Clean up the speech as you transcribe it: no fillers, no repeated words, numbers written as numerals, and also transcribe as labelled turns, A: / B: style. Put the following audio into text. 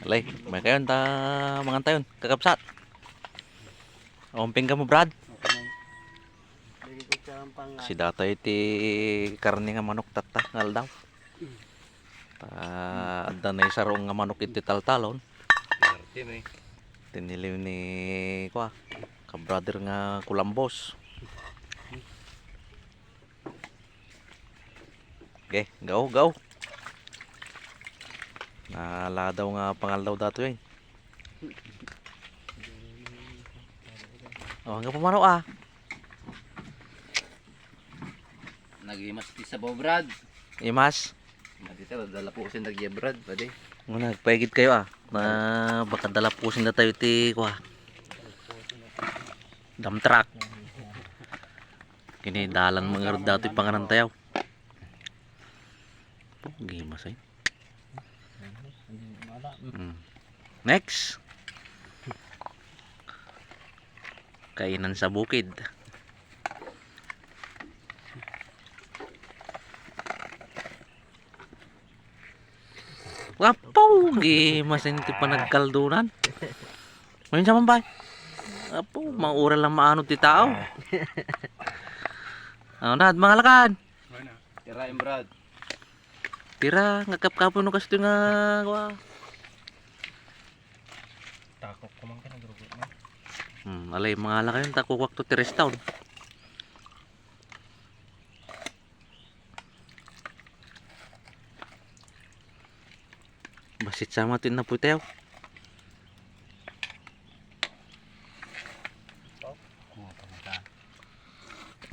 A: Alay, may kayon ta mga tayon, kakapsat. Umping ka mo, Brad. Si datay ti karne nga manok tata ngal daw. Adda na isarong nga manok iti taltalon. Tinilim ni kwa ka brother nga kulambos. Okay, go. Nala daw nga pangal daw dato yun. Oh, hanggang pumano
B: Nagimas ti sa Brad.
A: Imas.
B: Dito dala po sin nagya Brad, pwede.
A: Muna nagpaigid kayo na baka dala pusin na tayo ti kwa. Dump truck. Kini dalan mga dato panganan tayo. Gimas ay. Next. Kainan sa bukid. Wapo, gimas ini pa nagkaldunan. Ngayon sa mambay. Wapo, maura lang maano ti tao. Na, mga lakad.
B: Tirain Brad.
A: Tira, ngakap-kapo no kasi nga
B: Takok ko man ka nagrugo mo.
A: Alay mga laka yun, takukwak to tiris taon. Basit sama tin na putaw.